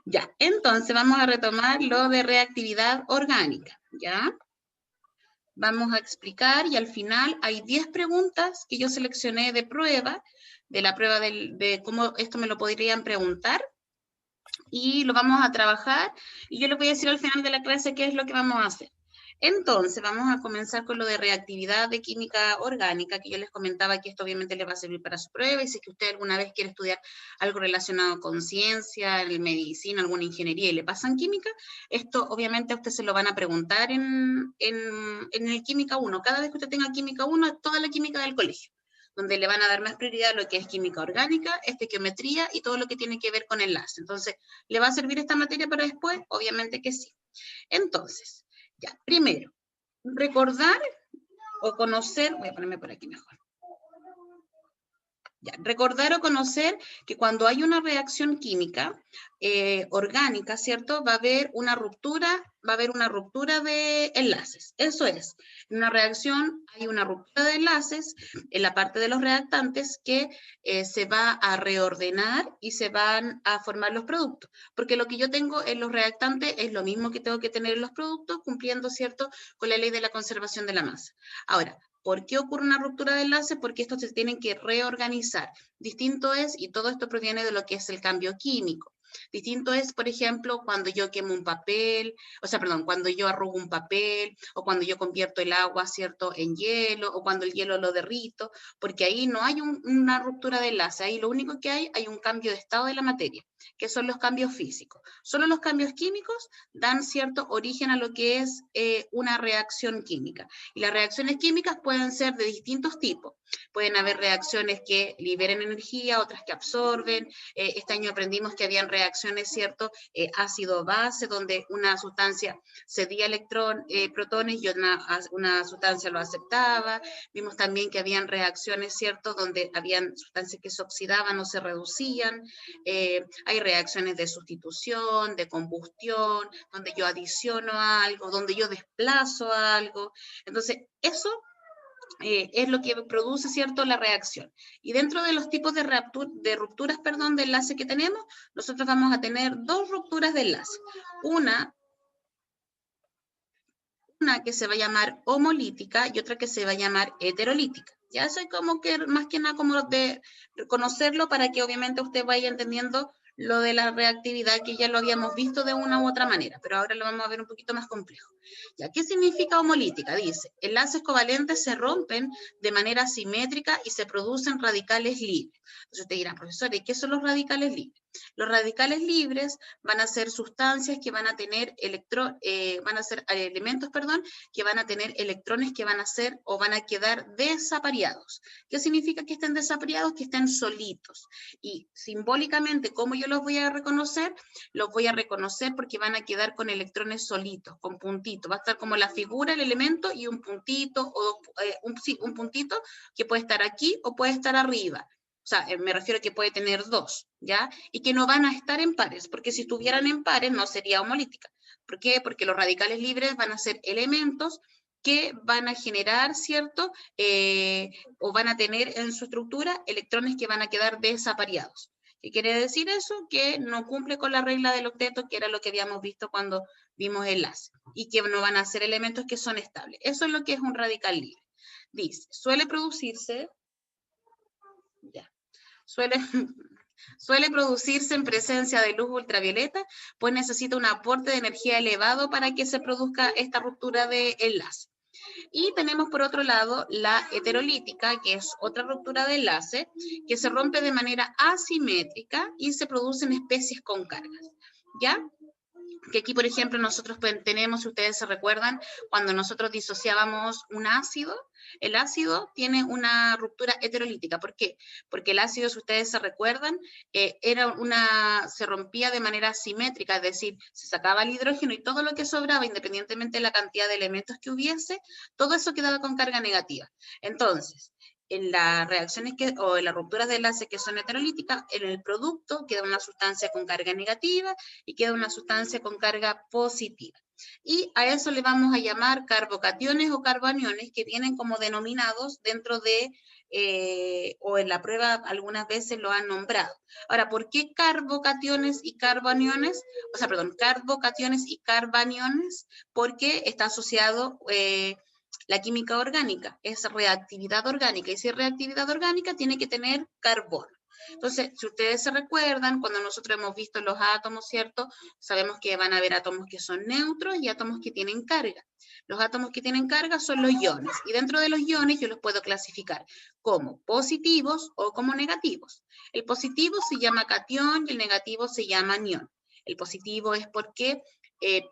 Ya, entonces vamos a retomar lo de reactividad orgánica, ¿ya? Vamos a explicar y al final hay 10 preguntas que yo seleccioné de prueba, de la prueba de cómo esto me lo podrían preguntar, y lo vamos a trabajar, y yo les voy a decir al final de la clase qué es lo que vamos a hacer. Entonces, vamos a comenzar con lo de reactividad de química orgánica, que yo les comentaba que esto obviamente les va a servir para su prueba, y si es que usted alguna vez quiere estudiar algo relacionado con ciencia, medicina, alguna ingeniería, y le pasan química, esto obviamente a usted se lo van a preguntar en el Química 1. Cada vez que usted tenga Química 1, es toda la química del colegio, donde le van a dar más prioridad a lo que es química orgánica, estequiometría y todo lo que tiene que ver con enlace. Entonces, ¿le va a servir esta materia para después? Obviamente que sí. Entonces, ya, primero, recordar o conocer, voy a ponerme por aquí mejor. Ya, recordar o conocer que cuando hay una reacción química orgánica, ¿cierto? Va a haber una ruptura de enlaces. Eso es, en una reacción hay una ruptura de enlaces en la parte de los reactantes que se va a reordenar y se van a formar los productos. Porque lo que yo tengo en los reactantes es lo mismo que tengo que tener en los productos, cumpliendo, ¿cierto?, con la ley de la conservación de la masa. Ahora, ¿por qué ocurre una ruptura de enlace? Porque estos se tienen que reorganizar. Distinto es, y todo esto proviene de lo que es el cambio químico. Distinto es, por ejemplo, cuando yo quemo un papel, cuando yo arrugo un papel, o cuando yo convierto el agua, ¿cierto?, en hielo, o cuando el hielo lo derrito, porque ahí no hay una ruptura de enlace, ahí lo único que hay un cambio de estado de la materia, que son los cambios físicos. Solo los cambios químicos dan cierto origen a lo que es una reacción química. Y las reacciones químicas pueden ser de distintos tipos. Pueden haber reacciones que liberen energía, otras que absorben. Este año aprendimos que habían reacciones, ¿cierto? Ácido-base, donde una sustancia cedía protones y una sustancia lo aceptaba. Vimos también que habían reacciones, ¿cierto?, donde habían sustancias que se oxidaban o se reducían. Hay reacciones de sustitución, de combustión, donde yo adiciono algo, donde yo desplazo algo. Entonces, eso es lo que produce, ¿cierto?, la reacción. Y dentro de los tipos de rupturas de enlace que tenemos, nosotros vamos a tener dos rupturas de enlace. Una que se va a llamar homolítica y otra que se va a llamar heterolítica. Ya eso es como que, más que nada, como de reconocerlo para que obviamente usted vaya entendiendo lo de la reactividad, que ya lo habíamos visto de una u otra manera, pero ahora lo vamos a ver un poquito más complejo. ¿Ya? ¿Qué significa homolítica? Dice, enlaces covalentes se rompen de manera simétrica y se producen radicales libres. Entonces usted dirá, profesor, ¿y qué son los radicales libres? Los radicales libres van a ser sustancias que van a tener elementos, que van a tener electrones que van a ser o van a quedar desapareados. ¿Qué significa que estén desapareados? Que estén solitos. Y simbólicamente, ¿cómo yo los voy a reconocer? Los voy a reconocer porque van a quedar con electrones solitos, con puntitos. Va a estar como la figura, el elemento y un puntito, o un puntito que puede estar aquí o puede estar arriba. O sea, me refiero a que puede tener dos, ¿ya? Y que no van a estar en pares, porque si estuvieran en pares no sería homolítica. ¿Por qué? Porque los radicales libres van a ser elementos que van a generar, ¿cierto? O van a tener en su estructura electrones que van a quedar desapareados. ¿Qué quiere decir eso? Que no cumple con la regla del octeto, que era lo que habíamos visto cuando vimos enlace, y que no van a ser elementos que son estables. Eso es lo que es un radical libre. Dice, suele producirse en presencia de luz ultravioleta, pues necesita un aporte de energía elevado para que se produzca esta ruptura de enlace. Y tenemos por otro lado la heterolítica, que es otra ruptura de enlace, que se rompe de manera asimétrica y se producen especies con cargas, ¿ya? Que aquí, por ejemplo, nosotros tenemos, si ustedes se recuerdan, cuando nosotros disociábamos un ácido, el ácido tiene una ruptura heterolítica. ¿Por qué? Porque el ácido, si ustedes se recuerdan, se rompía de manera simétrica, es decir, se sacaba el hidrógeno y todo lo que sobraba, independientemente de la cantidad de elementos que hubiese, todo eso quedaba con carga negativa. Entonces, en las reacciones o en las rupturas de enlace que son heterolíticas, en el producto queda una sustancia con carga negativa y queda una sustancia con carga positiva. Y a eso le vamos a llamar carbocationes o carboaniones, que vienen como denominados dentro de o en la prueba algunas veces lo han nombrado. Ahora, ¿por qué carbocationes y carboaniones? O sea, perdón, carbocationes y carbaniones, porque está asociado la química orgánica, es reactividad orgánica, y si es reactividad orgánica tiene que tener carbono. Entonces, si ustedes se recuerdan, cuando nosotros hemos visto los átomos, ¿cierto? Sabemos que van a haber átomos que son neutros y átomos que tienen carga. Los átomos que tienen carga son los iones, y dentro de los iones yo los puedo clasificar como positivos o como negativos. El positivo se llama catión y el negativo se llama anión. El positivo es porque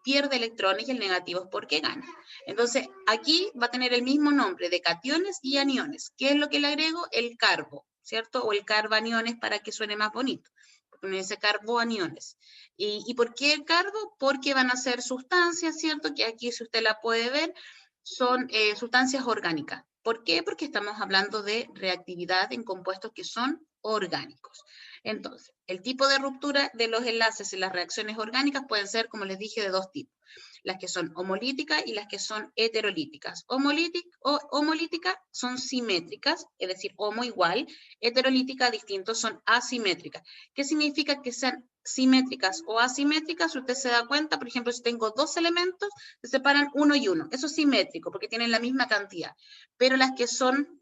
pierde electrones y el negativo es porque gana. Entonces, aquí va a tener el mismo nombre de cationes y aniones. ¿Qué es lo que le agrego? El carbo, ¿cierto? O el carbaniones para que suene más bonito. Porque uno dice carboaniones. ¿Y por qué el carbo? Porque van a ser sustancias, ¿cierto? Que aquí, si usted la puede ver, son sustancias orgánicas. ¿Por qué? Porque estamos hablando de reactividad en compuestos que son orgánicos. Entonces, el tipo de ruptura de los enlaces en las reacciones orgánicas pueden ser, como les dije, de dos tipos. Las que son homolíticas y las que son heterolíticas. Homolíticas son simétricas, es decir, homo igual. Heterolíticas distintos son asimétricas. ¿Qué significa que sean simétricas o asimétricas? Si usted se da cuenta, por ejemplo, si tengo dos elementos, se separan uno y uno. Eso es simétrico, porque tienen la misma cantidad. Pero las que son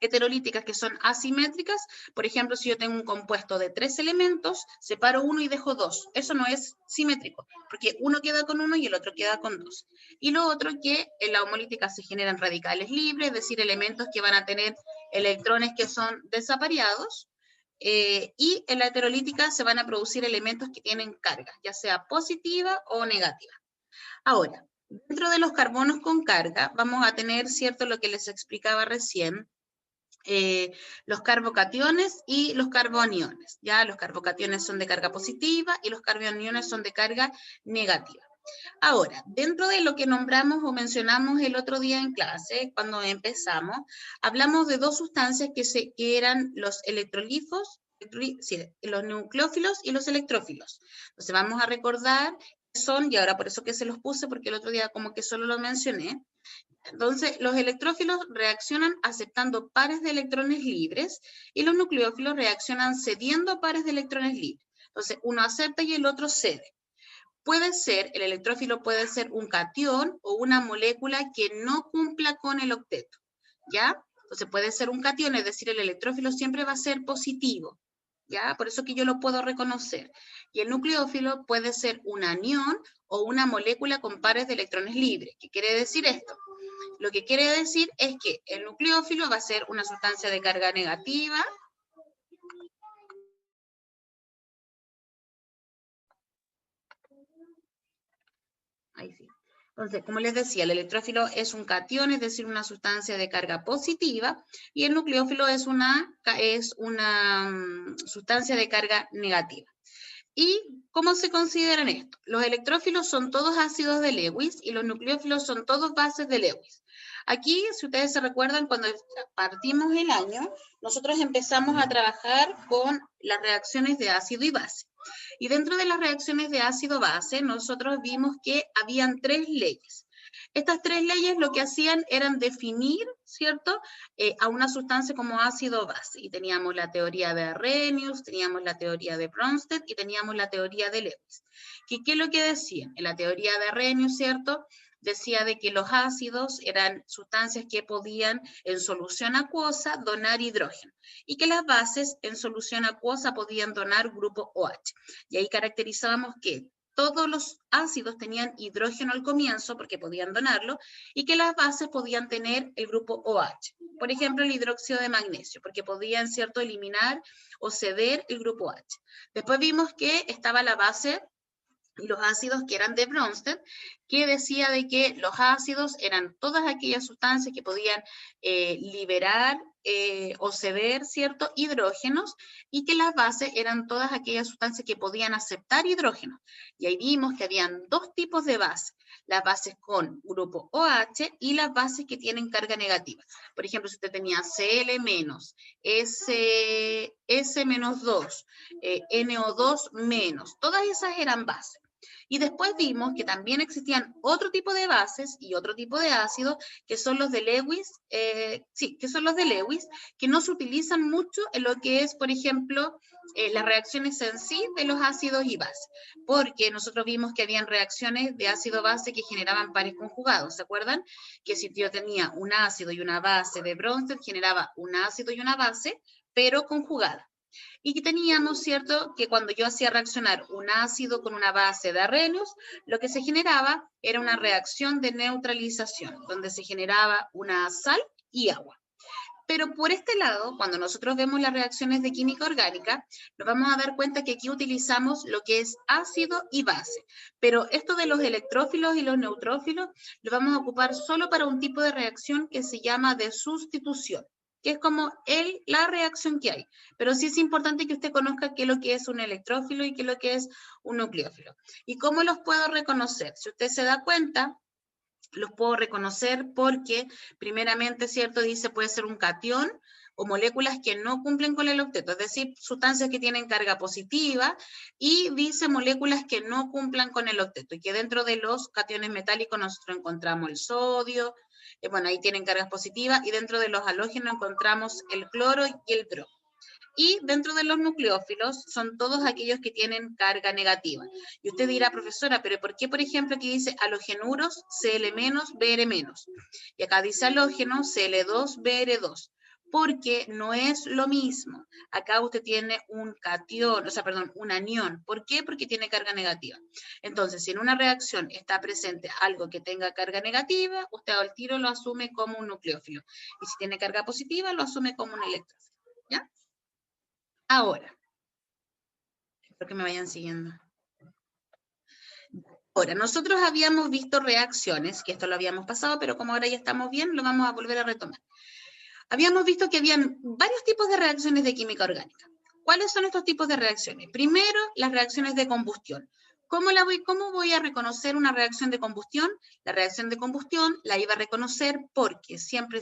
heterolíticas, que son asimétricas, por ejemplo, si yo tengo un compuesto de 3 elementos, separo uno y dejo 2. Eso no es simétrico, porque uno queda con uno y el otro queda con 2. Y lo otro que en la homolítica se generan radicales libres, es decir, elementos que van a tener electrones que son desapareados, y en la heterolítica se van a producir elementos que tienen carga, ya sea positiva o negativa. Ahora, dentro de los carbonos con carga, vamos a tener, ¿cierto?, lo que les explicaba recién, los carbocationes y los carboaniones. Ya los carbocationes son de carga positiva y los carboaniones son de carga negativa. Ahora, dentro de lo que nombramos o mencionamos el otro día en clase, cuando empezamos, hablamos de dos sustancias que eran los electrolifos, los nucleófilos y los electrófilos. Entonces vamos a recordar qué son, y ahora por eso que se los puse, porque el otro día como que solo lo mencioné. Entonces, los electrófilos reaccionan aceptando pares de electrones libres y los nucleófilos reaccionan cediendo a pares de electrones libres. Entonces, uno acepta y el otro cede. El electrófilo puede ser un catión o una molécula que no cumpla con el octeto, ¿ya? Entonces puede ser un catión, es decir, el electrófilo siempre va a ser positivo, ¿ya? Por eso que yo lo puedo reconocer. Y el nucleófilo puede ser un anión o una molécula con pares de electrones libres. ¿Qué quiere decir esto? Lo que quiere decir es que el nucleófilo va a ser una sustancia de carga negativa. Ahí sí. Entonces, como les decía, el electrófilo es un catión, es decir, una sustancia de carga positiva, y el nucleófilo es una sustancia de carga negativa. ¿Y cómo se consideran esto? Los electrófilos son todos ácidos de Lewis y los nucleófilos son todos bases de Lewis. Aquí, si ustedes se recuerdan, cuando partimos el año, nosotros empezamos a trabajar con las reacciones de ácido y base. Y dentro de las reacciones de ácido-base, nosotros vimos que habían 3 leyes. Estas 3 leyes lo que hacían eran definir, ¿cierto?, a una sustancia como ácido-base. Y teníamos la teoría de Arrhenius, teníamos la teoría de Bronsted y teníamos la teoría de Lewis. ¿Qué es lo que decían? En la teoría de Arrhenius, ¿cierto?, decía de que los ácidos eran sustancias que podían en solución acuosa donar hidrógeno y que las bases en solución acuosa podían donar grupo OH. Y ahí caracterizábamos que todos los ácidos tenían hidrógeno al comienzo porque podían donarlo y que las bases podían tener el grupo OH. Por ejemplo, el hidróxido de magnesio, porque podían, ¿cierto?, eliminar o ceder el grupo OH. Después vimos que estaba la base y los ácidos que eran de Bronsted, que decía de que los ácidos eran todas aquellas sustancias que podían liberar o ceder, ¿cierto?, hidrógenos, y que las bases eran todas aquellas sustancias que podían aceptar hidrógenos. Y ahí vimos que habían dos tipos de bases, las bases con grupo OH y las bases que tienen carga negativa. Por ejemplo, si usted tenía Cl-, S-2, NO2-, todas esas eran bases. Y después vimos que también existían otro tipo de bases y otro tipo de ácidos, que son los de Lewis, que no se utilizan mucho en lo que es, por ejemplo, las reacciones en sí de los ácidos y bases, porque nosotros vimos que habían reacciones de ácido-base que generaban pares conjugados, ¿se acuerdan? Que si yo tenía un ácido y una base de Bronsted, generaba un ácido y una base, pero conjugada. Y que teníamos, ¿cierto?, que cuando yo hacía reaccionar un ácido con una base de Arrhenius, lo que se generaba era una reacción de neutralización, donde se generaba una sal y agua. Pero por este lado, cuando nosotros vemos las reacciones de química orgánica, nos vamos a dar cuenta que aquí utilizamos lo que es ácido y base. Pero esto de los electrófilos y los neutrófilos lo vamos a ocupar solo para un tipo de reacción que se llama de sustitución, que es como la reacción que hay. Pero sí es importante que usted conozca qué es lo que es un electrófilo y qué es lo que es un nucleófilo. ¿Y cómo los puedo reconocer? Si usted se da cuenta, los puedo reconocer porque, primeramente, ¿cierto? Dice puede ser un catión o moléculas que no cumplen con el octeto, es decir, sustancias que tienen carga positiva, y dice moléculas que no cumplan con el octeto, y que dentro de los cationes metálicos nosotros encontramos el sodio, bueno, ahí tienen cargas positivas, y dentro de los halógenos encontramos el cloro y el bromo. Y dentro de los nucleófilos son todos aquellos que tienen carga negativa. Y usted dirá, profesora, pero ¿por qué, por ejemplo, aquí dice halogenuros Cl-, Br-? Y acá dice halógeno Cl2, Br2. Porque no es lo mismo. Acá usted tiene un catión, un anión. ¿Por qué? Porque tiene carga negativa. Entonces, si en una reacción está presente algo que tenga carga negativa, usted al tiro lo asume como un nucleófilo. Y si tiene carga positiva, lo asume como un electrófilo. ¿Ya? Ahora, espero que me vayan siguiendo. Ahora, nosotros habíamos visto reacciones, que esto lo habíamos pasado, pero como ahora ya estamos bien, lo vamos a volver a retomar. Habíamos visto que habían varios tipos de reacciones de química orgánica. ¿Cuáles son estos tipos de reacciones? Primero, las reacciones de combustión. ¿Cómo voy a reconocer una reacción de combustión? La reacción de combustión la iba a reconocer porque siempre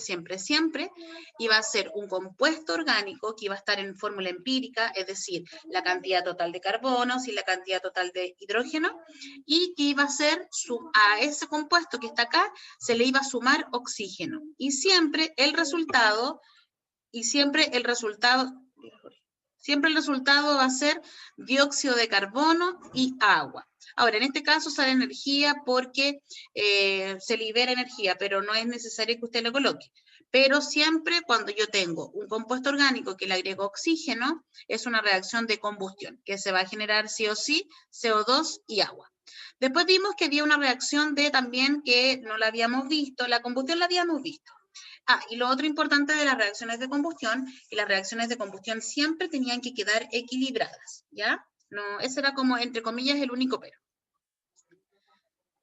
iba a ser un compuesto orgánico que iba a estar en fórmula empírica, es decir, la cantidad total de carbonos y la cantidad total de hidrógeno, y que iba a ser, a ese compuesto que está acá, se le iba a sumar oxígeno. Y siempre el resultado va a ser dióxido de carbono y agua. Ahora, en este caso sale energía porque se libera energía, pero no es necesario que usted lo coloque. Pero siempre cuando yo tengo un compuesto orgánico que le agrego oxígeno, es una reacción de combustión, que se va a generar sí o sí CO2 y agua. Después vimos que había una reacción también que no la habíamos visto, la combustión la habíamos visto. Y lo otro importante de las reacciones de combustión, que las reacciones de combustión siempre tenían que quedar equilibradas, ¿ya? No, ese era como, entre comillas, el único pero.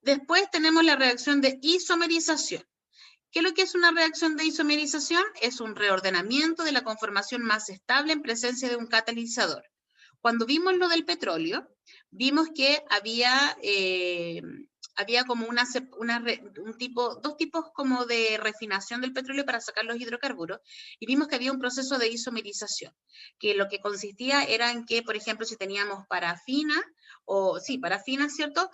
Después tenemos la reacción de isomerización. ¿Qué es lo que es una reacción de isomerización? Es un reordenamiento de la conformación más estable en presencia de un catalizador. Cuando vimos lo del petróleo, vimos que había como dos tipos como de refinación del petróleo para sacar los hidrocarburos, y vimos que había un proceso de isomerización, que lo que consistía era en que, por ejemplo, si teníamos parafina, ¿cierto?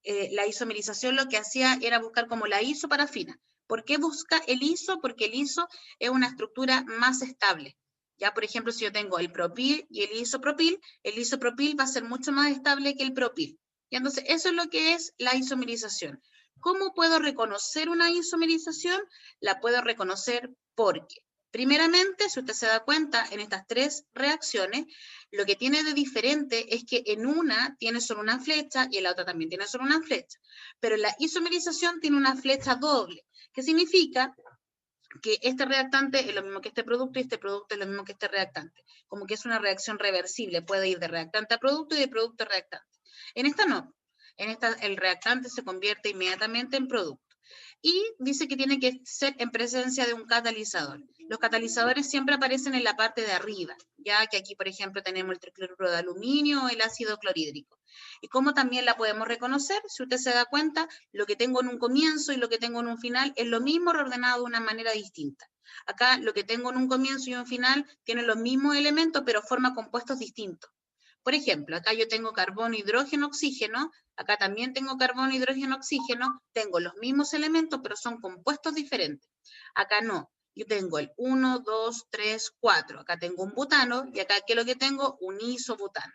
La isomerización lo que hacía era buscar como la isoparafina. ¿Por qué busca el iso? Porque el iso es una estructura más estable. Ya, por ejemplo, si yo tengo el propil y el isopropil va a ser mucho más estable que el propil. Y entonces, eso es lo que es la isomerización. ¿Cómo puedo reconocer una isomerización? La puedo reconocer porque, primeramente, si usted se da cuenta, en estas tres reacciones, lo que tiene de diferente es que en una tiene solo una flecha y en la otra también tiene solo una flecha. Pero la isomerización tiene una flecha doble, que significa que este reactante es lo mismo que este producto y este producto es lo mismo que este reactante. Como que es una reacción reversible, puede ir de reactante a producto y de producto a reactante. En esta no. En esta el reactante se convierte inmediatamente en producto. Y dice que tiene que ser en presencia de un catalizador. Los catalizadores siempre aparecen en la parte de arriba, ya que aquí, por ejemplo, tenemos el tricloruro de aluminio o el ácido clorhídrico. ¿Y cómo también la podemos reconocer? Si usted se da cuenta, lo que tengo en un comienzo y lo que tengo en un final es lo mismo reordenado de una manera distinta. Acá lo que tengo en un comienzo y un final tiene los mismos elementos, pero forma compuestos distintos. Por ejemplo, acá yo tengo carbono, hidrógeno, oxígeno, acá también tengo carbono, hidrógeno, oxígeno, tengo los mismos elementos, pero son compuestos diferentes. Acá no, yo tengo el 1, 2, 3, 4, acá tengo un butano, y acá, ¿qué es lo que tengo? Un isobutano.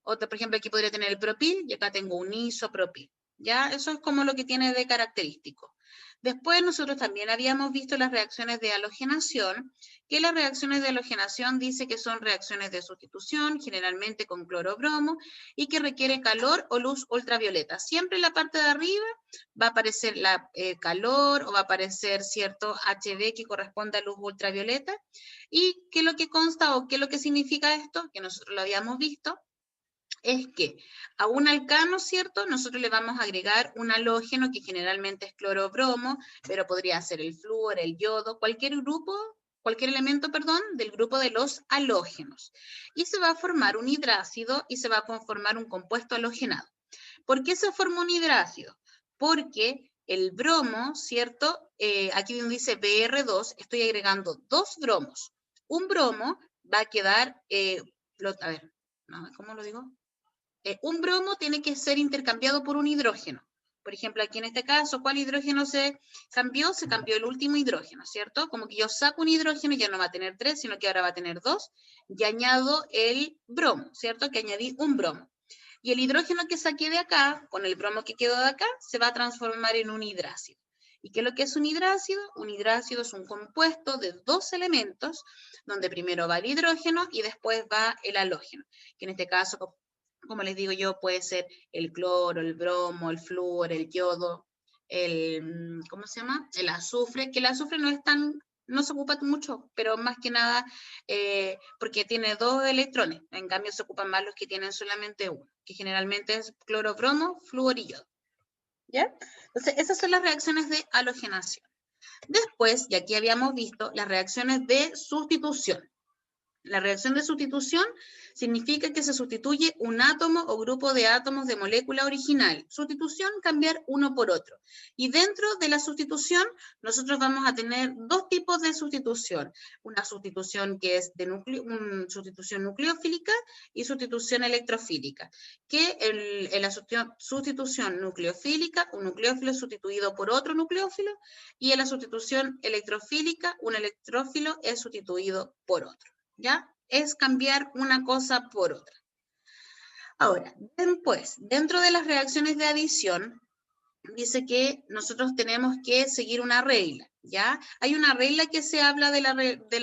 Otro, por ejemplo, aquí podría tener el propil, y acá tengo un isopropil. ¿Ya? Eso es como lo que tiene de característico. Después nosotros también habíamos visto las reacciones de halogenación, que las reacciones de halogenación dice que son reacciones de sustitución, generalmente con cloro-bromo, y que requiere calor o luz ultravioleta. Siempre en la parte de arriba va a aparecer calor o va a aparecer cierto HV que corresponde a luz ultravioleta. ¿Y qué es lo que consta o qué es lo que significa esto? Que nosotros lo habíamos visto, es que a un alcano, ¿cierto? Nosotros le vamos a agregar un halógeno que generalmente es cloro-bromo, pero podría ser el flúor, el yodo, cualquier elemento, perdón, del grupo de los halógenos. Y se va a formar un hidrácido y se va a conformar un compuesto halogenado. ¿Por qué se forma un hidrácido? Porque el bromo, ¿cierto? Aquí donde dice BR2, estoy agregando 2 bromos. Un bromo va a quedar, a ver, ¿cómo lo digo? Un bromo tiene que ser intercambiado por un hidrógeno. Por ejemplo, aquí en este caso, ¿cuál hidrógeno se cambió? Se cambió el último hidrógeno, ¿cierto? Como que yo saco un hidrógeno y ya no va a tener 3, sino que ahora va a tener 2, y añado el bromo, ¿cierto? Que añadí un bromo. Y el hidrógeno que saqué de acá, con el bromo que quedó de acá, se va a transformar en un hidrácido. ¿Y qué es lo que es un hidrácido? Un hidrácido es un compuesto de 2 elementos, donde primero va el hidrógeno y después va el halógeno, que en este caso, como les digo yo, puede ser el cloro, el bromo, el flúor, el yodo, ¿cómo se llama? El azufre, que el azufre no se ocupa mucho, pero más que nada porque tiene 2 electrones, en cambio se ocupan más los que tienen solamente uno, que generalmente es cloro, bromo, flúor y yodo. ¿Ya? Entonces, esas son las reacciones de halogenación. Después, y aquí habíamos visto, las reacciones de sustitución. La reacción de sustitución significa que se sustituye un átomo o grupo de átomos de molécula original. Sustitución, cambiar uno por otro. Y dentro de la sustitución, nosotros vamos a tener 2 tipos de sustitución. Una sustitución que es de sustitución nucleofílica y sustitución electrofílica. Que en la sustitución nucleofílica, un nucleófilo es sustituido por otro nucleófilo, y en la sustitución electrofílica, un electrófilo es sustituido por otro. ¿Ya? Es cambiar una cosa por otra. Ahora, después, dentro de las reacciones de adición, dice que nosotros tenemos que seguir una regla, ¿ya? Hay una regla que se habla de la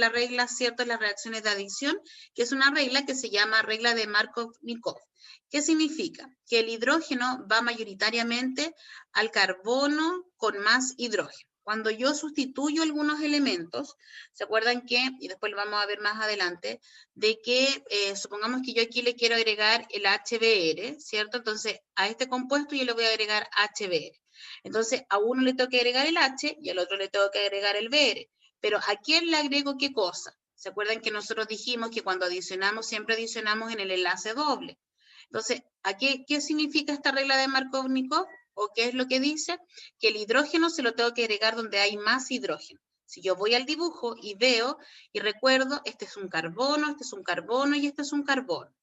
regla, ¿cierto?, de las reacciones de adición, que es una regla que se llama regla de Markov-Nikov. ¿Qué significa? Que el hidrógeno va mayoritariamente al carbono con más hidrógeno. Cuando yo sustituyo algunos elementos, ¿se acuerdan que, y después lo vamos a ver más adelante, de que supongamos que yo aquí le quiero agregar el HBr, ¿cierto? Entonces, a este compuesto yo le voy a agregar HBr. Entonces, a uno le tengo que agregar el H y al otro le tengo que agregar el Br. Pero ¿a quién le agrego qué cosa? ¿Se acuerdan que nosotros dijimos que cuando adicionamos, siempre adicionamos en el enlace doble? Entonces, ¿qué significa esta regla de Markov-Nikov? ¿O qué es lo que dice? Que el hidrógeno se lo tengo que agregar donde hay más hidrógeno. Si yo voy al dibujo y veo y recuerdo, este es un carbono, este es un carbono y este es un carbono.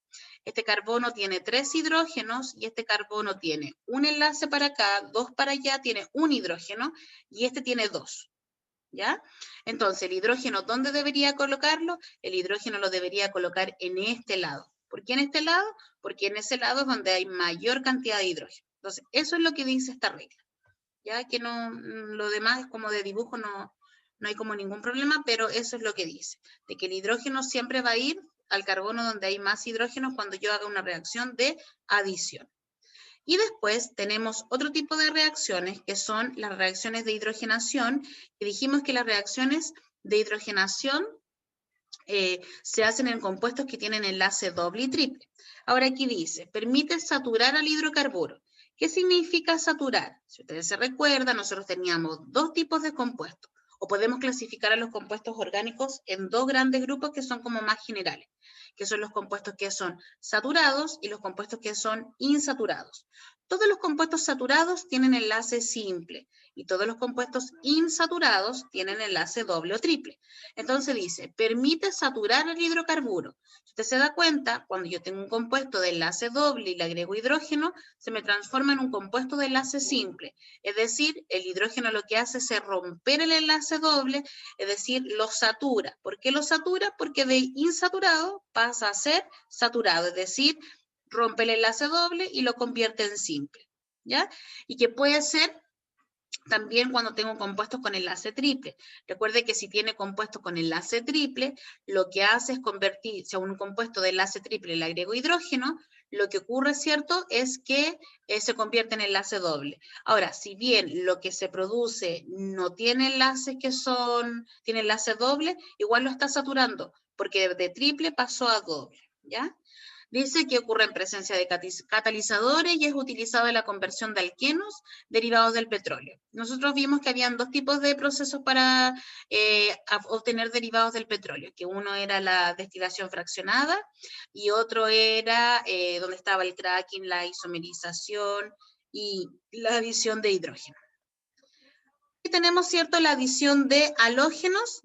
Este carbono tiene 3 hidrógenos y este carbono tiene un enlace para acá, 2 para allá, tiene un hidrógeno y este tiene 2. ¿Ya? Entonces, el hidrógeno, ¿dónde debería colocarlo? El hidrógeno lo debería colocar en este lado. ¿Por qué en este lado? Porque en ese lado es donde hay mayor cantidad de hidrógeno. Entonces, eso es lo que dice esta regla. Ya que no, lo demás es como de dibujo, no hay como ningún problema, pero eso es lo que dice, de que el hidrógeno siempre va a ir al carbono donde hay más hidrógeno cuando yo haga una reacción de adición. Y después tenemos otro tipo de reacciones que son las reacciones de hidrogenación, y dijimos que las reacciones de hidrogenación se hacen en compuestos que tienen enlace doble y triple. Ahora aquí dice, permite saturar al hidrocarburo. ¿Qué significa saturar? Si ustedes se recuerdan, nosotros teníamos 2 tipos de compuestos, o podemos clasificar a los compuestos orgánicos en 2 grandes grupos que son como más generales, que son los compuestos que son saturados y los compuestos que son insaturados. Todos los compuestos saturados tienen enlace simple, y todos los compuestos insaturados tienen enlace doble o triple. Entonces dice, permite saturar el hidrocarburo. Si usted se da cuenta, cuando yo tengo un compuesto de enlace doble y le agrego hidrógeno, se me transforma en un compuesto de enlace simple. Es decir, el hidrógeno lo que hace es romper el enlace doble, es decir, lo satura. ¿Por qué lo satura? Porque de insaturado pasa a ser saturado, es decir, rompe el enlace doble y lo convierte en simple, ¿ya? Y que puede ser también cuando tengo compuestos con enlace triple. Recuerde que si tiene compuestos con enlace triple, lo que hace es convertir, si a un compuesto de enlace triple le agrego hidrógeno, lo que ocurre, ¿cierto?, es que se convierte en enlace doble. Ahora, si bien lo que se produce no tiene enlaces tiene enlace doble, igual lo está saturando, porque de triple pasó a doble, ¿ya? Dice que ocurre en presencia de catalizadores y es utilizado en la conversión de alquenos derivados del petróleo. Nosotros vimos que habían dos tipos de procesos para obtener derivados del petróleo, que uno era la destilación fraccionada y otro era donde estaba el cracking, la isomerización y la adición de hidrógeno. Y tenemos, ¿cierto?, la adición de halógenos.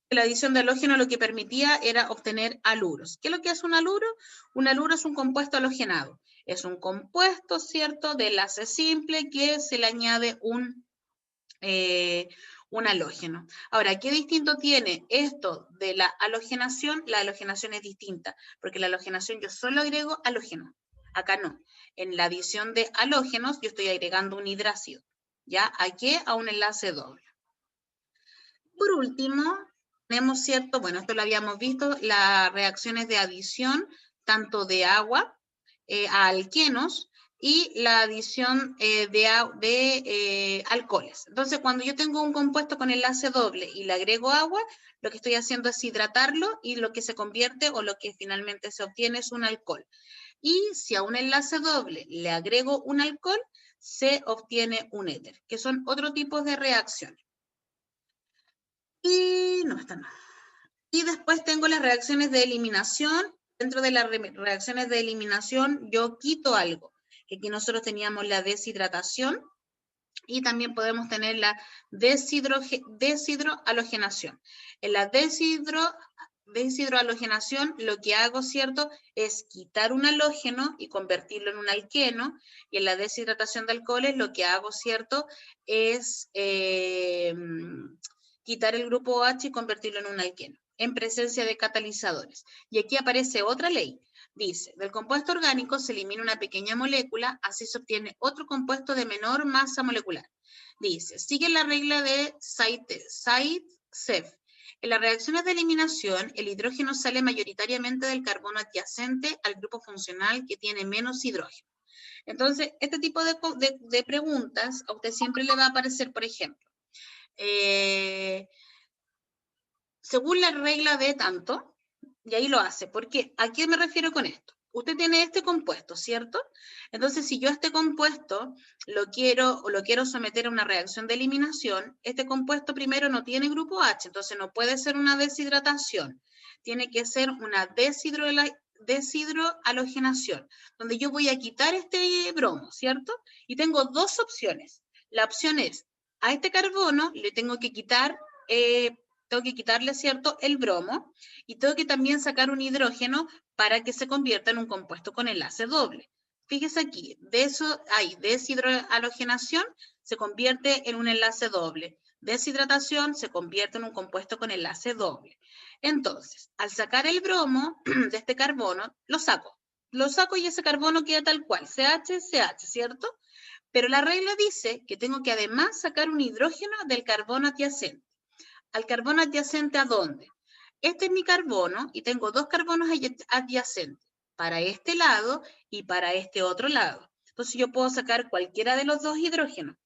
La adición de halógeno lo que permitía era obtener haluros. ¿Qué es lo que es un haluro? Un haluro es un compuesto halogenado. Es un compuesto, ¿cierto?, de enlace simple que se le añade un halógeno. Ahora, ¿qué distinto tiene esto de la halogenación? La halogenación es distinta, porque la halogenación yo solo agrego halógeno. Acá no. En la adición de halógenos yo estoy agregando un hidrácido. ¿Ya? ¿A qué? A un enlace doble. Por último, tenemos, ¿cierto? Bueno, esto lo habíamos visto, las reacciones de adición, tanto de agua a alquenos, y la adición de alcoholes. Entonces, cuando yo tengo un compuesto con enlace doble y le agrego agua, lo que estoy haciendo es hidratarlo y lo que se convierte o lo que finalmente se obtiene es un alcohol. Y si a un enlace doble le agrego un alcohol, se obtiene un éter, que son otro tipo de reacciones. Y no, esta no. Y después tengo las reacciones de eliminación. Dentro de las reacciones de eliminación yo quito algo. Aquí nosotros teníamos la deshidratación y también podemos tener la deshidrohalogenación. En la deshidrohalogenación lo que hago, ¿cierto?, es quitar un halógeno y convertirlo en un alqueno, y en la deshidratación de alcoholes lo que hago, ¿cierto?, es quitar el grupo OH y convertirlo en un alqueno, en presencia de catalizadores. Y aquí aparece otra ley. Dice, del compuesto orgánico se elimina una pequeña molécula, así se obtiene otro compuesto de menor masa molecular. Dice, sigue la regla de Zaitsev. En las reacciones de eliminación, el hidrógeno sale mayoritariamente del carbono adyacente al grupo funcional que tiene menos hidrógeno. Entonces, este tipo de preguntas a usted siempre le va a aparecer, por ejemplo, según la regla de tanto, y ahí lo hace. ¿Por qué? ¿A qué me refiero con esto? Usted tiene este compuesto, ¿cierto? Entonces, si yo este compuesto lo quiero someter a una reacción de eliminación, este compuesto primero no tiene grupo H, entonces no puede ser una deshidratación. Tiene que ser una deshidrohalogenación, donde yo voy a quitar este bromo, ¿cierto? Y tengo dos opciones. La opción es, a este carbono le tengo que quitarle, ¿cierto?, el bromo, y tengo que también sacar un hidrógeno para que se convierta en un compuesto con enlace doble. Fíjese aquí, de eso hay deshidrohalogenación, se convierte en un enlace doble. Deshidratación se convierte en un compuesto con enlace doble. Entonces, al sacar el bromo de este carbono, lo saco y ese carbono queda tal cual, CH, CH, ¿cierto? Pero la regla dice que tengo que además sacar un hidrógeno del carbono adyacente. ¿Al carbono adyacente a dónde? Este es mi carbono y tengo dos carbonos adyacentes, para este lado y para este otro lado. Entonces yo puedo sacar cualquiera de los dos hidrógenos,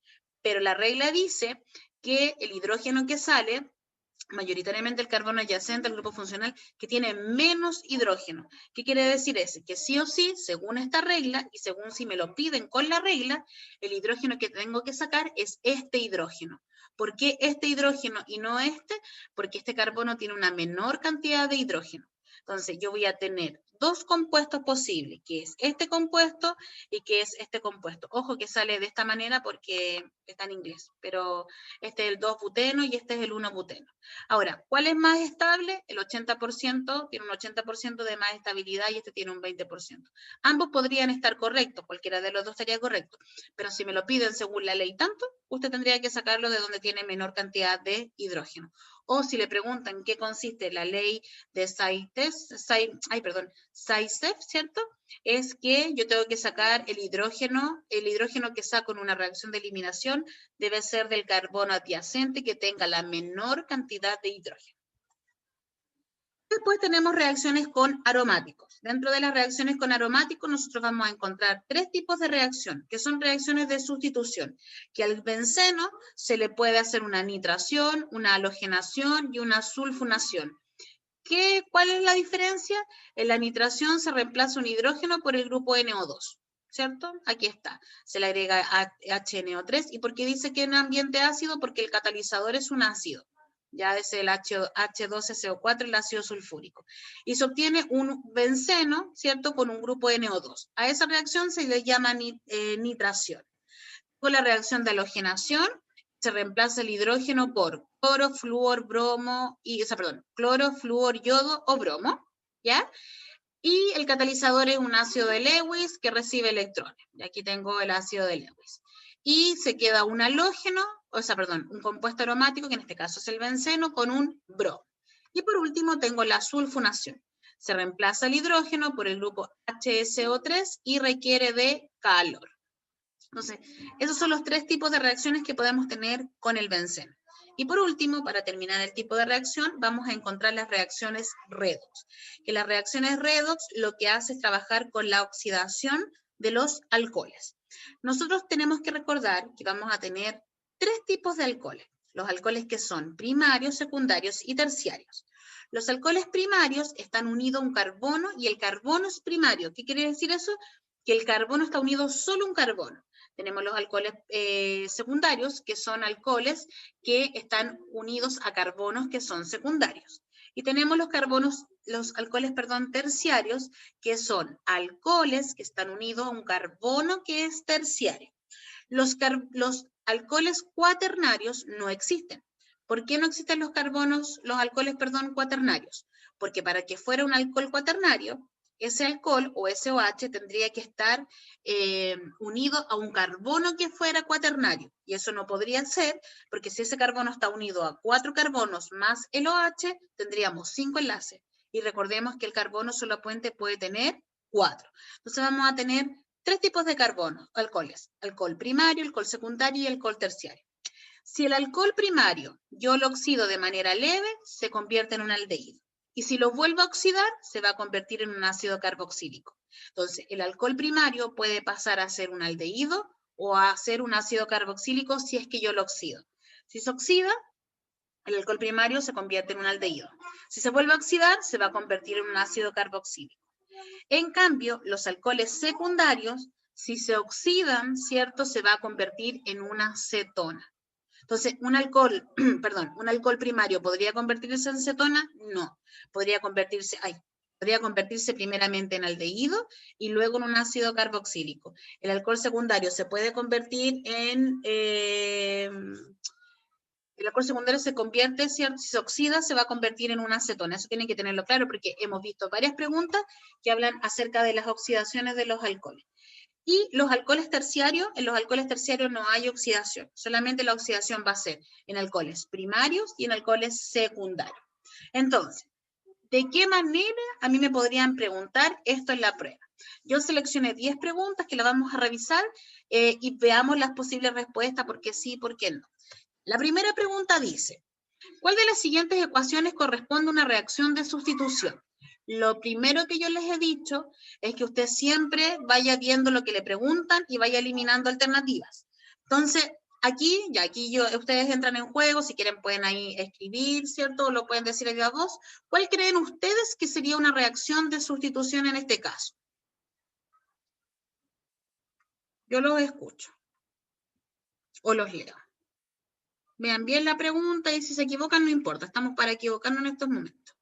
pero la regla dice que el hidrógeno que sale, mayoritariamente el carbono adyacente al grupo funcional, que tiene menos hidrógeno. ¿Qué quiere decir eso? Que sí o sí, según esta regla, y según si me lo piden con la regla, el hidrógeno que tengo que sacar es este hidrógeno. ¿Por qué este hidrógeno y no este? Porque este carbono tiene una menor cantidad de hidrógeno. Entonces yo voy a tener dos compuestos posibles, que es este compuesto y que es este compuesto. Ojo que sale de esta manera porque está en inglés, pero este es el 2-buteno y este es el 1-buteno. Ahora, ¿cuál es más estable? El 80% tiene un 80% de más estabilidad y este tiene un 20%. Ambos podrían estar correctos, cualquiera de los dos estaría correcto, pero si me lo piden según la ley tanto, usted tendría que sacarlo de donde tiene menor cantidad de hidrógeno. O si le preguntan qué consiste la ley de SAICEF, ¿cierto? Es que yo tengo que sacar el hidrógeno que saco en una reacción de eliminación debe ser del carbono adyacente que tenga la menor cantidad de hidrógeno. Después tenemos reacciones con aromáticos. Dentro de las reacciones con aromáticos nosotros vamos a encontrar tres tipos de reacción, que son reacciones de sustitución, que al benceno se le puede hacer una nitración, una halogenación y una sulfonación. ¿Cuál es la diferencia? En la nitración se reemplaza un hidrógeno por el grupo NO2, ¿cierto? Aquí está. Se le agrega HNO3. ¿Y por qué dice que en ambiente ácido? Porque el catalizador es un ácido. Ya es el H12SO4, el ácido sulfúrico. Y se obtiene un benceno, ¿cierto? Con un grupo NO2. A esa reacción se le llama nitración. Con la reacción de halogenación, se reemplaza el hidrógeno por cloro, flúor, cloro, flúor, yodo o bromo, ¿ya? Y el catalizador es un ácido de Lewis que recibe electrones. Y aquí tengo el ácido de Lewis. Y se queda un halógeno, un compuesto aromático, que en este caso es el benceno, con un bromo. Y por último tengo la sulfonación. Se reemplaza el hidrógeno por el grupo HSO3 y requiere de calor. Entonces, esos son los tres tipos de reacciones que podemos tener con el benceno. Y por último, para terminar el tipo de reacción, vamos a encontrar las reacciones redox. Que las reacciones redox lo que hace es trabajar con la oxidación de los alcoholes. Nosotros tenemos que recordar que vamos a tener tres tipos de alcoholes. Los alcoholes que son primarios, secundarios y terciarios. Los alcoholes primarios están unidos a un carbono y el carbono es primario. ¿Qué quiere decir eso? Que el carbono está unido solo a un carbono. Tenemos los alcoholes secundarios, que son alcoholes que están unidos a carbonos que son secundarios. Y tenemos los alcoholes terciarios, que son alcoholes que están unidos a un carbono que es terciario. Los alcoholes cuaternarios no existen. ¿Por qué no existen los alcoholes cuaternarios? Porque para que fuera un alcohol cuaternario, ese alcohol o SOH tendría que estar unido a un carbono que fuera cuaternario. Y eso no podría ser, porque si ese carbono está unido a 4 carbonos más el OH, tendríamos 5 enlaces. Y recordemos que el carbono solamente puede tener 4. Entonces vamos a tener tres tipos de alcoholes. Alcohol primario, alcohol secundario y alcohol terciario. Si el alcohol primario yo lo oxido de manera leve, se convierte en un aldehído. Y si lo vuelvo a oxidar, se va a convertir en un ácido carboxílico. Entonces, el alcohol primario puede pasar a ser un aldehído o a ser un ácido carboxílico si es que yo lo oxido. Si se oxida, el alcohol primario se convierte en un aldehído. Si se vuelve a oxidar, se va a convertir en un ácido carboxílico. En cambio, los alcoholes secundarios, si se oxidan, ¿cierto? Se va a convertir en una cetona. Entonces, un alcohol primario, ¿podría convertirse en cetona? No. Podría convertirse primeramente en aldehído y luego en un ácido carboxílico. El alcohol secundario se puede convertir en... el alcohol secundario se convierte, ¿cierto? Si se oxida, se va a convertir en una acetona. Eso tienen que tenerlo claro porque hemos visto varias preguntas que hablan acerca de las oxidaciones de los alcoholes. Y los alcoholes terciarios, en los alcoholes terciarios no hay oxidación, solamente la oxidación va a ser en alcoholes primarios y en alcoholes secundarios. Entonces, ¿de qué manera a mí me podrían preguntar esto en la prueba? Yo seleccioné 10 preguntas que las vamos a revisar y veamos las posibles respuestas, por qué sí, por qué no. La primera pregunta dice, ¿cuál de las siguientes ecuaciones corresponde a una reacción de sustitución? Lo primero que yo les he dicho es que usted siempre vaya viendo lo que le preguntan y vaya eliminando alternativas. Entonces, ustedes entran en juego, si quieren pueden ahí escribir, ¿cierto? O lo pueden decir a viva voz. ¿Cuál creen ustedes que sería una reacción de sustitución en este caso? Yo los escucho. O los leo. Vean bien la pregunta y si se equivocan no importa, estamos para equivocarnos en estos momentos.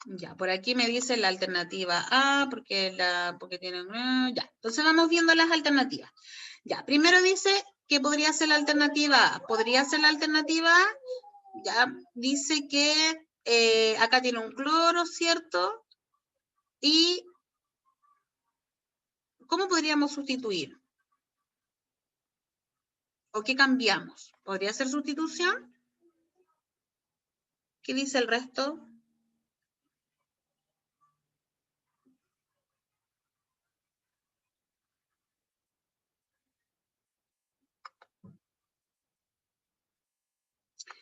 Ya, por aquí me dice la alternativa A, porque tienen, ya. Entonces vamos viendo las alternativas. Ya, primero dice que podría ser la alternativa A. ¿Podría ser la alternativa A? Ya, dice que acá tiene un cloro, ¿cierto? Y, ¿cómo podríamos sustituir? ¿O qué cambiamos? ¿Podría ser sustitución? ¿Qué dice el resto?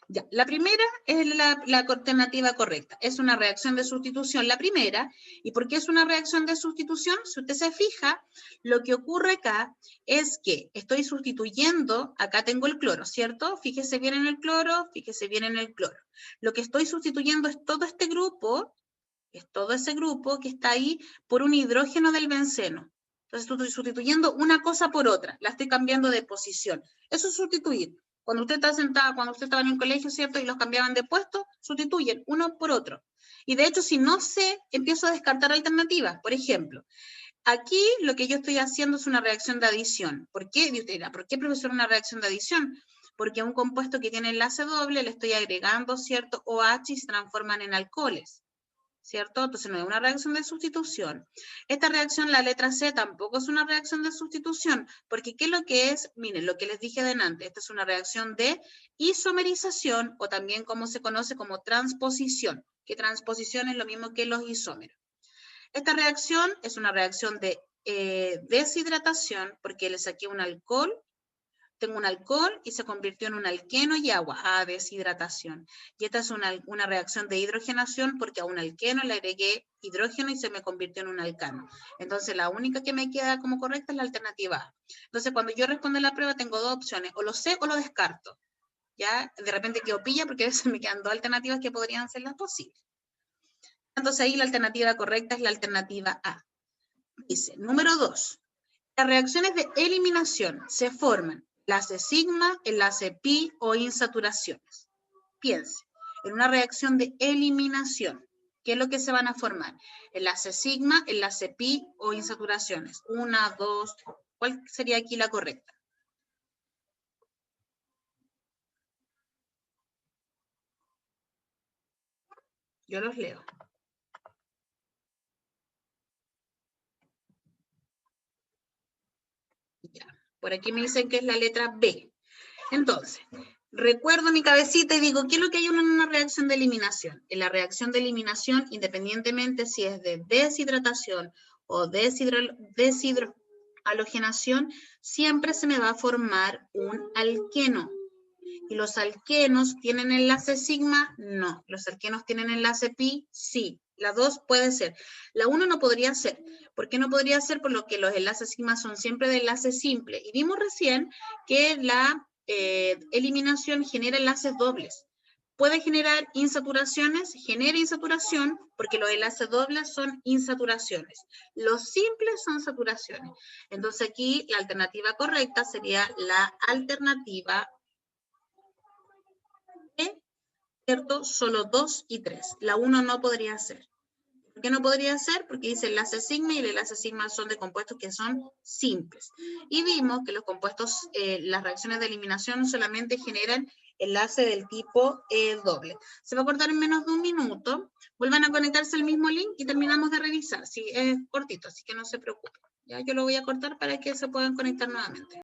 Ya, la primera es la alternativa correcta. Es una reacción de sustitución la primera. ¿Y por qué es una reacción de sustitución? Si usted se fija, lo que ocurre acá es que estoy sustituyendo, acá tengo el cloro, ¿cierto? Fíjese bien en el cloro, fíjese bien en el cloro. Lo que estoy sustituyendo es todo este grupo, es todo ese grupo que está ahí por un hidrógeno del benceno. Entonces estoy sustituyendo una cosa por otra, la estoy cambiando de posición. Eso es sustituir. Cuando usted está sentada, cuando usted estaba en el colegio, ¿cierto? Y los cambiaban de puesto, sustituyen uno por otro. Y de hecho, si no sé, empiezo a descartar alternativas. Por ejemplo, aquí lo que yo estoy haciendo es una reacción de adición. ¿Por qué? ¿Por qué, profesor, una reacción de adición? Porque a un compuesto que tiene enlace doble le estoy agregando, ¿cierto? OH y se transforman en alcoholes, ¿cierto? Entonces no es una reacción de sustitución. Esta reacción, la letra C, tampoco es una reacción de sustitución, porque ¿qué es lo que es? Miren, lo que les dije delante, esta es una reacción de isomerización, o también como se conoce como transposición, que transposición es lo mismo que los isómeros. Esta reacción es una reacción de deshidratación, porque le saqué un alcohol, tengo un alcohol y se convirtió en un alqueno y agua, a deshidratación. Y esta es una reacción de hidrogenación porque a un alqueno le agregué hidrógeno y se me convirtió en un alcano. Entonces la única que me queda como correcta es la alternativa A. Entonces cuando yo respondo la prueba tengo dos opciones, o lo sé o lo descarto. Ya de repente quedo pilla porque a veces me quedan dos alternativas que podrían ser las posibles. Entonces ahí la alternativa correcta es la alternativa A. Dice, número 2. Las reacciones de eliminación se forman enlace sigma, enlace pi o insaturaciones. Piense, en una reacción de eliminación, ¿qué es lo que se van a formar? Enlace sigma, enlace pi o insaturaciones. Una, dos, ¿cuál sería aquí la correcta? Yo los leo. Ya. Por aquí me dicen que es la letra B. Entonces, recuerdo mi cabecita y digo, ¿qué es lo que hay en una reacción de eliminación? En la reacción de eliminación, independientemente si es de deshidratación o deshidrohalogenación, siempre se me va a formar un alqueno. ¿Y los alquenos tienen enlace sigma? No. ¿Los alquenos tienen enlace pi? Sí. La 2 puede ser. La 1 no podría ser. ¿Por qué no podría ser? Por lo que los enlaces sigma son siempre de enlace simple. Y vimos recién que la eliminación genera enlaces dobles. ¿Puede generar insaturaciones? Genera insaturación porque los enlaces dobles son insaturaciones. Los simples son saturaciones. Entonces aquí la alternativa correcta sería la alternativa E, ¿cierto? Solo 2 y 3. La 1 no podría ser. ¿Por qué no podría ser? Porque dice enlace sigma y el enlace sigma son de compuestos que son simples. Y vimos que los compuestos, las reacciones de eliminación solamente generan enlace del tipo doble. Se va a cortar en menos de un minuto. Vuelvan a conectarse al mismo link y terminamos de revisar. Sí, es cortito, así que no se preocupen. Ya yo lo voy a cortar para que se puedan conectar nuevamente.